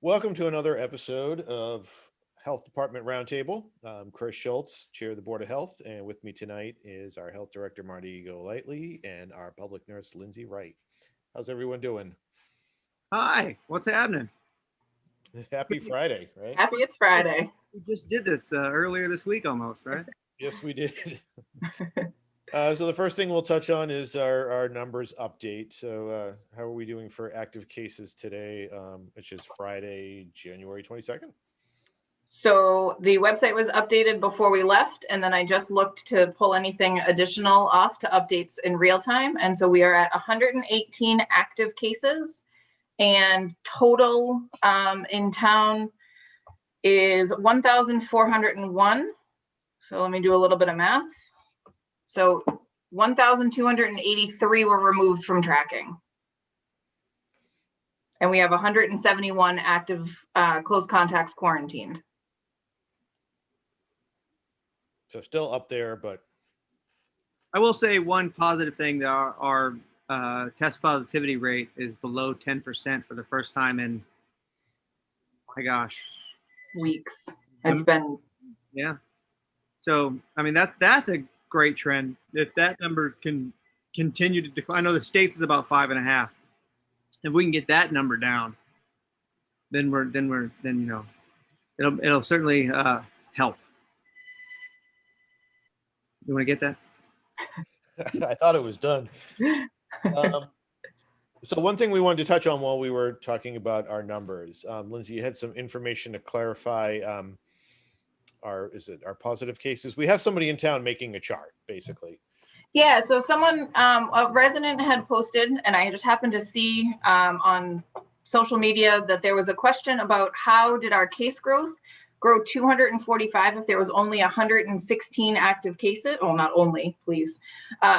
Welcome to another episode of Health Department Roundtable. I'm Chris Schultz, Chair of the Board of Health, and with me tonight is our Health Director, Marty Golightly, and our Public Nurse, Lindsay, Wright. How's everyone doing? Hi, what's happening? Happy Friday, right? Happy it's Friday. We just did this earlier this week almost, right? Yes, we did. So the first thing we'll touch on is our numbers update. So how are we doing for active cases today, which is Friday, January 22nd? So the website was updated before we left, and then I just looked to pull anything additional off to updates in real time. And so we are at 118 active cases, and total in town is 1,401. So let me do a little bit of math. So 1,283 were removed from tracking. And we have 171 active close contacts quarantined. So still up there, but I will say one positive thing that our test positivity rate is below 10% for the first time in, my gosh, Weeks. It's been, yeah. So I mean that's a great trend. If that number can continue to decline, I know the states is about 5.5. If we can get that number down, then you know, it'll certainly help. You want to get that? I thought it was done. So one thing we wanted to touch on while we were talking about our numbers, Lindsay, you had some information to clarify our positive cases. We have somebody in town making a chart, basically. yeah, so someone, a resident had posted, and I just happened to see on social media that there was a question about how did our case growth grow 245 if there was only 116 active cases? Well, not only, please.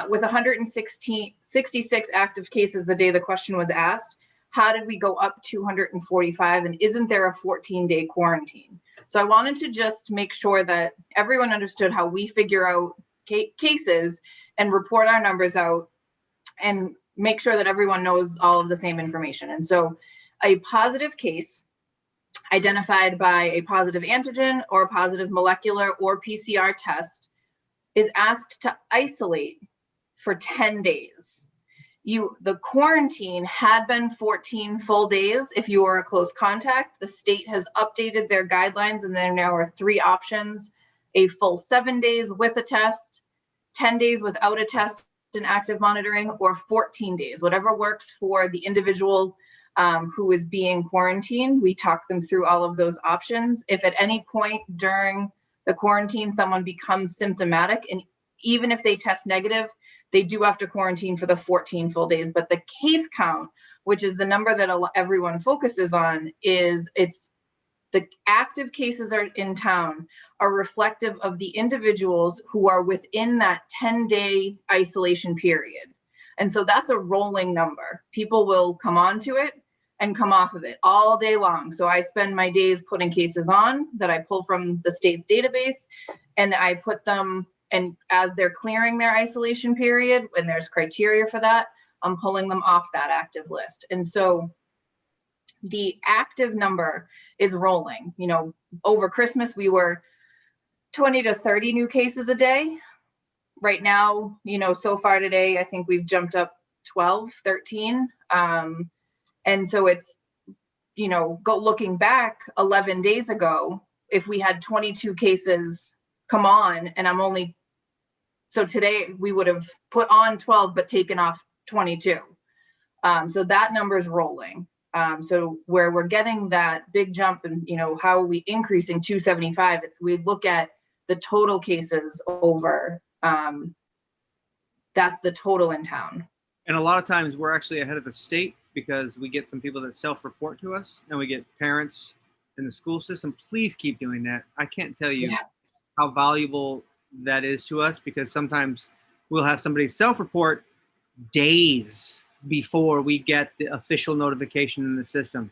With 166 active cases the day the question was asked, how did we go up 245, and isn't there a 14-day quarantine? So I wanted to just make sure that everyone understood how we figure out cases and report our numbers out and make sure that everyone knows all of the same information. And so a positive case identified by a positive antigen or positive molecular or PCR test is asked to isolate for 10 days. The quarantine had been 14 full days if you were a close contact. The state has updated their guidelines, and there now are 3 options: a full 7 days with a test, 10 days without a test and active monitoring, or 14 days, whatever works for the individual who is being quarantined. We talk them through all of those options. If at any point during the quarantine someone becomes symptomatic, and even if they test negative, they do have to quarantine for the 14 full days. But the case count, which is the number that everyone focuses on, is the active cases are in town are reflective of the individuals who are within that 10-day isolation period. And so that's a rolling number. People will come onto it and come off of it all day long. So I spend my days putting cases on that I pull from the state's database, and I put them, and as they're clearing their isolation period, when there's criteria for that, I'm pulling them off that active list. And so the active number is rolling. You know, over Christmas, we were 20 to 30 new cases a day. Right now, you know, so far today, I think we've jumped up 12, 13. And so it's, you know, looking back 11 days ago, if we had 22 cases come on, and so today we would have put on 12, but taken off 22. So that number is rolling. So where we're getting that big jump, and, you know, how are we increasing 275? We look at the total cases over, that's the total in town. And a lot of times we're actually ahead of the state because we get some people that self-report to us, and we get parents in the school system. Please keep doing that. I can't tell you how valuable that is to us, because sometimes we'll have somebody self-report days before we get the official notification in the system.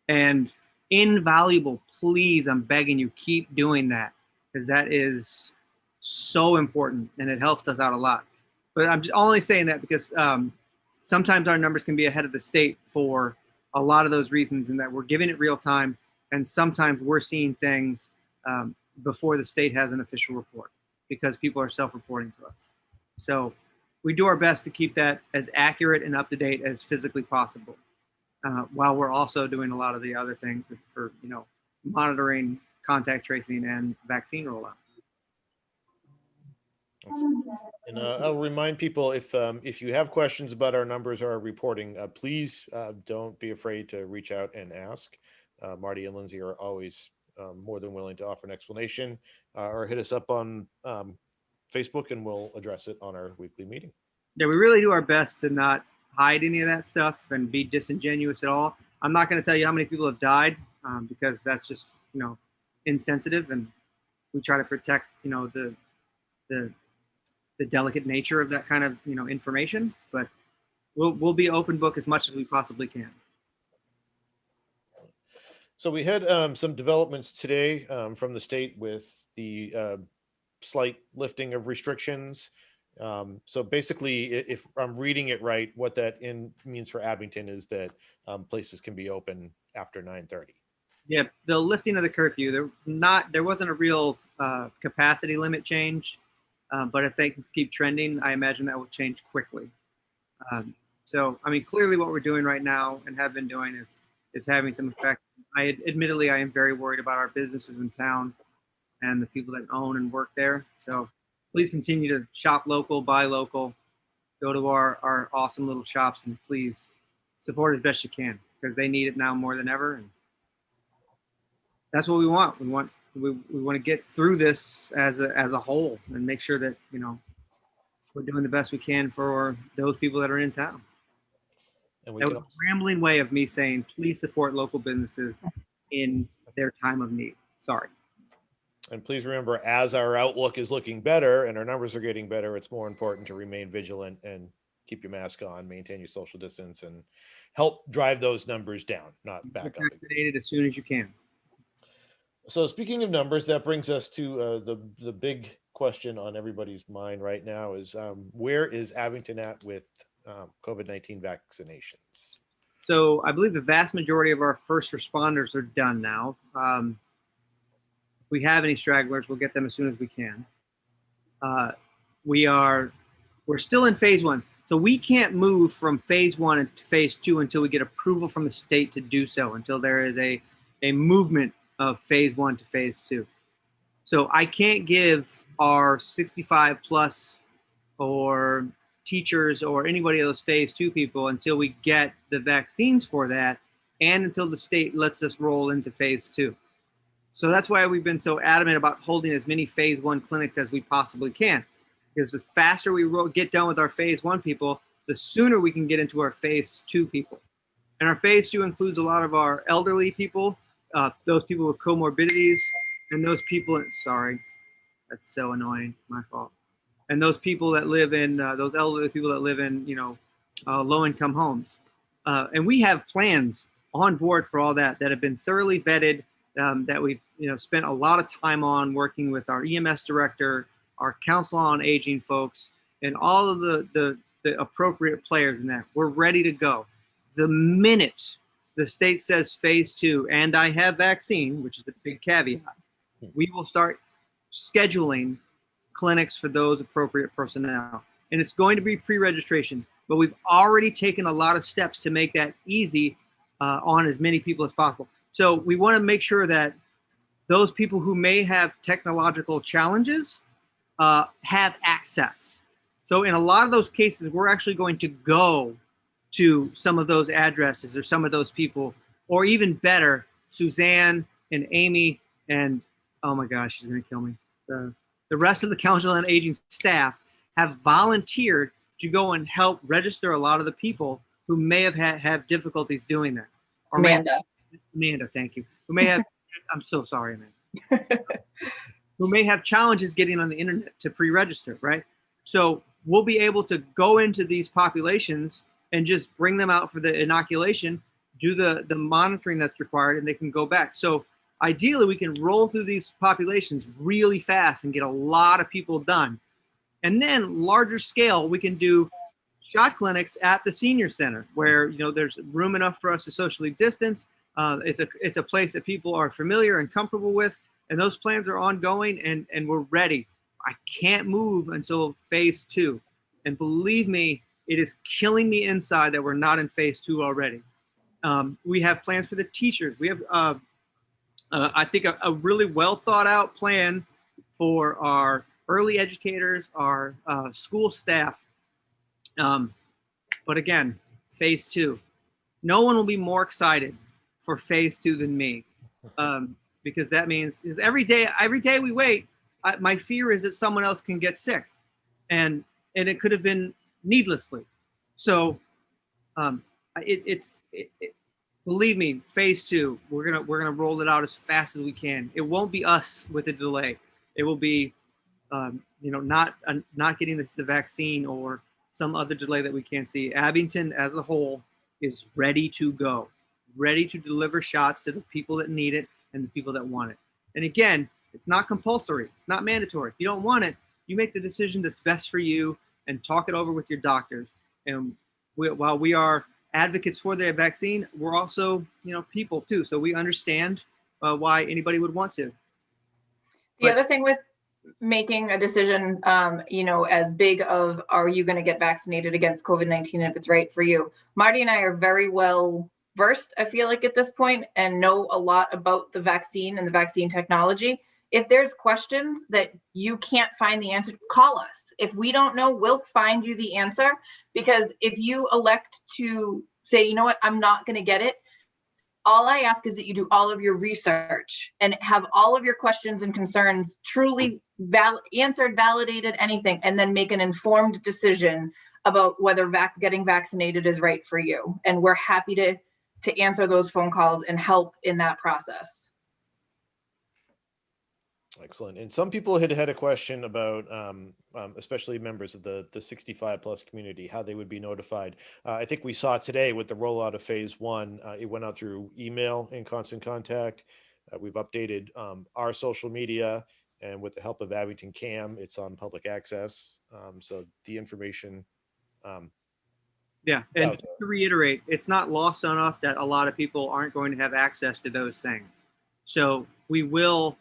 And invaluable. Please, I'm begging you, keep doing that, because that is so important and it helps us out a lot. But I'm just only saying that because sometimes our numbers can be ahead of the state for a lot of those reasons, in that we're giving it real time, and sometimes we're seeing things before the state has an official report because people are self-reporting to us. So we do our best to keep that as accurate and up to date as physically possible, while we're also doing a lot of the other things for, monitoring, contact tracing, and vaccine rollout. And I'll remind people, if you have questions about our numbers or our reporting, please don't be afraid to reach out and ask. Marty and Lindsay are always more than willing to offer an explanation, or hit us up on Facebook and we'll address it on our weekly meeting. Yeah, we really do our best to not hide any of that stuff and be disingenuous at all. I'm not going to tell you how many people have died because that's just, insensitive, and we try to protect, the delicate nature of that kind of, information, but we'll be open book as much as we possibly can. So we had some developments today from the state with the slight lifting of restrictions. So basically, if I'm reading it right, what that means for Abington is that places can be open after 9:30. Yeah, the lifting of the curfew, there wasn't a real capacity limit change, but if they can keep trending, I imagine that will change quickly. So, I mean, clearly what we're doing right now and have been doing is having some effect. Admittedly, I am very worried about our businesses in town and the people that own and work there. So please continue to shop local, buy local, go to our awesome little shops, and please support as best you can, because they need it now more than ever. And that's what we want. We want to get through this as a whole and make sure that, we're doing the best we can for those people that are in town. And that was a rambling way of me saying, please support local businesses in their time of need. Sorry. And please remember, as our outlook is looking better and our numbers are getting better, it's more important to remain vigilant and keep your mask on, maintain your social distance, and help drive those numbers down, not back up. Vaccinated as soon as you can. So speaking of numbers, that brings us to the big question on everybody's mind right now is where is Abington at with COVID-19 vaccinations? So I believe the vast majority of our first responders are done now. If we have any stragglers, we'll get them as soon as we can. We're still in phase 1. So we can't move from phase 1 to phase 2 until we get approval from the state to do so, until there is a movement of phase 1 to phase 2. So I can't give our 65 plus or teachers or anybody of those phase 2 people until we get the vaccines for that, and until the state lets us roll into phase 2. So that's why we've been so adamant about holding as many phase 1 clinics as we possibly can, because the faster we get done with our phase 1 people, the sooner we can get into our phase 2 people. And our phase 2 includes a lot of our elderly people, those people with comorbidities, and those people, sorry, that's so annoying, my fault. And those people that live in, those elderly people that live in, low-income homes. And we have plans on board for all that have been thoroughly vetted, that we've spent a lot of time on working with our EMS director, our Council on Aging folks, and all of the appropriate players in that. We're ready to go. The minute the state says phase 2, and I have vaccine, which is the big caveat, we will start scheduling clinics for those appropriate personnel. And it's going to be pre-registration, but we've already taken a lot of steps to make that easy on as many people as possible. So we want to make sure that those people who may have technological challenges have access. So in a lot of those cases, we're actually going to go to some of those addresses or some of those people, or even better, Suzanne and Amy and, oh my gosh, she's going to kill me. The rest of the Council on Aging staff have volunteered to go and help register a lot of the people who may have difficulties doing that. Or Amanda, thank you. Who may have, I'm so sorry, Amanda. Who may have challenges getting on the internet to pre-register, right? So we'll be able to go into these populations and just bring them out for the inoculation, do the monitoring that's required, and they can go back. So ideally, we can roll through these populations really fast and get a lot of people done. And then larger scale, we can do shot clinics at the senior center where, there's room enough for us to socially distance. It's a place that people are familiar and comfortable with, and those plans are ongoing, and we're ready. I can't move until phase 2. And believe me, it is killing me inside that we're not in phase 2 already. We have plans for the teachers. We have, I think, a really well thought out plan for our early educators, our school staff. But again, phase 2. No one will be more excited for phase 2 than me, because that means every day we wait, my fear is that someone else can get sick, and it could have been needlessly. So believe me, phase 2, we're gonna roll it out as fast as we can. It won't be us with a delay. It will be not getting the vaccine or some other delay that we can't see. Abington as a whole is ready to go, ready to deliver shots to the people that need it and the people that want it. And again, it's not compulsory, it's not mandatory. If you don't want it, you make the decision that's best for you and talk it over with your doctors. And while we are advocates for the vaccine, we're also, people too. So we understand why anybody would want to. The other thing with making a decision, as big of, are you going to get vaccinated against COVID-19 if it's right for you? Marty and I are very well versed, I feel like, at this point, and know a lot about the vaccine and the vaccine technology. If there's questions that you can't find the answer, call us. If we don't know, we'll find you the answer. Because if you elect to say, you know what, I'm not going to get it, all I ask is that you do all of your research and have all of your questions and concerns truly answered, validated, anything, and then make an informed decision about whether getting vaccinated is right for you. And we're happy to answer those phone calls and help in that process. Excellent. And some people had a question about, especially members of the 65 plus community, how they would be notified. I think we saw today with the rollout of phase 1, it went out through email and constant contact. We've updated our social media, and with the help of Abington Cam, it's on public access. So the information. Yeah, and to reiterate, it's not lost on us that a lot of people aren't going to have access to those things. So we will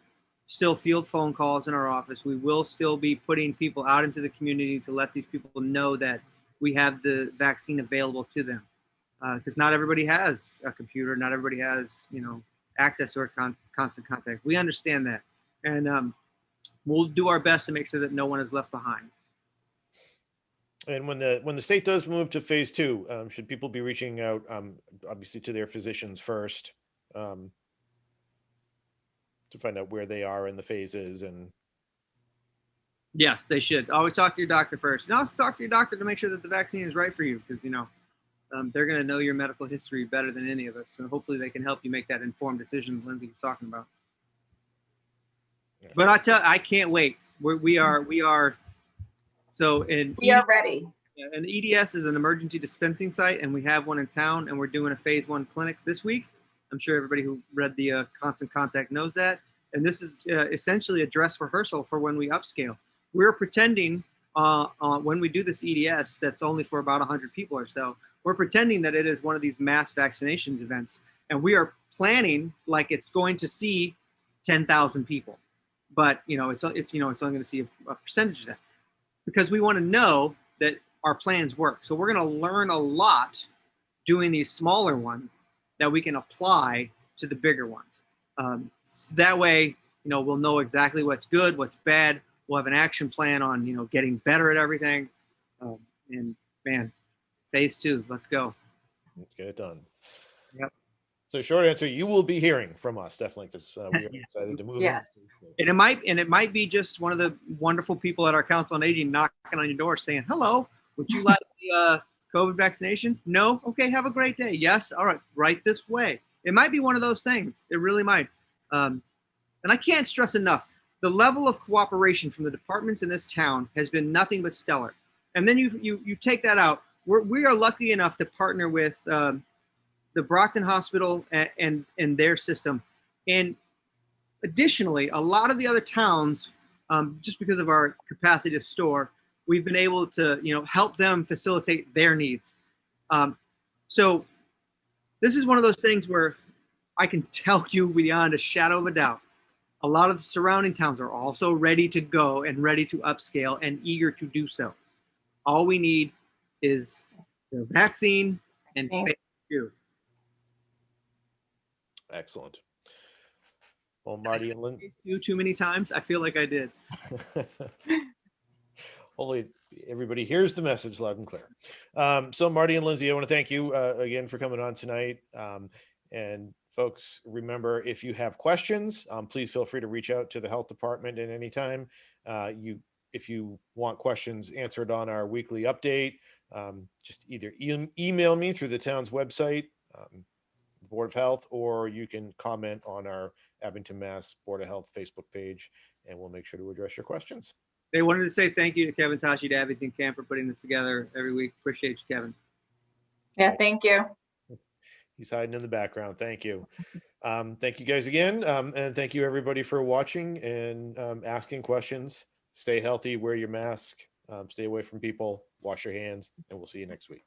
still field phone calls in our office. We will still be putting people out into the community to let these people know that we have the vaccine available to them. Because not everybody has a computer, not everybody has, access to our constant contact. We understand that. And we'll do our best to make sure that no one is left behind. And when the state does move to phase 2, should people be reaching out, obviously, to their physicians first, to find out where they are in the phases? And yes, they should always talk to your doctor first. Now talk to your doctor to make sure that the vaccine is right for you, because they're going to know your medical history better than any of us. So hopefully they can help you make that informed decision Lindsay was talking about. Yeah. But I can't wait. We are so we are ready. And EDS is an emergency dispensing site, and we have one in town, and we're doing a phase 1 clinic this week. I'm sure everybody who read the Constant Contact knows that. And this is essentially a dress rehearsal for when we upscale. We're pretending when we do this EDS, that's only for about 100 people or so, we're pretending that it is one of these mass vaccinations events. And we are planning like it's going to see 10,000 people. But, it's only going to see a percentage of that. Because we want to know that our plans work. So we're going to learn a lot doing these smaller ones that we can apply to the bigger ones. So that way, we'll know exactly what's good, what's bad. We'll have an action plan on, getting better at everything. And man, phase 2, let's go. Let's get it done. Yep. So short answer, you will be hearing from us, definitely, because we are excited to move. Yes. And it might be just one of the wonderful people at our Council on Aging knocking on your door saying, hello, would you like the COVID vaccination? No? Okay, have a great day. Yes? All right, right this way. It might be one of those things. It really might. And I can't stress enough, the level of cooperation from the departments in this town has been nothing but stellar. And then you take that out. We are lucky enough to partner with the Brockton Hospital and their system. And additionally, a lot of the other towns, just because of our capacity to store, we've been able to, help them facilitate their needs. So this is one of those things where I can tell you beyond a shadow of a doubt, a lot of the surrounding towns are also ready to go and ready to upscale and eager to do so. All we need is the vaccine and phase 2. Excellent. Well, Marty and Lindsay. Too many times. I feel like I did. Hopefully everybody hears the message loud and clear. So Marty and Lindsay, I want to thank you again for coming on tonight. And folks, remember, if you have questions, please feel free to reach out to the health department at any time. If you want questions answered on our weekly update, just either email me through the town's website, the Board of Health, or you can comment on our Abington, Mass. Board of Health Facebook page, and we'll make sure to address your questions. They wanted to say thank you to Kevin Tashi, to Abington Camp, for putting this together every week. Appreciate you, Kevin. Yeah, thank you. He's hiding in the background. Thank you. Thank you guys again. And thank you everybody for watching and asking questions. Stay healthy, wear your mask, stay away from people, wash your hands, and we'll see you next week.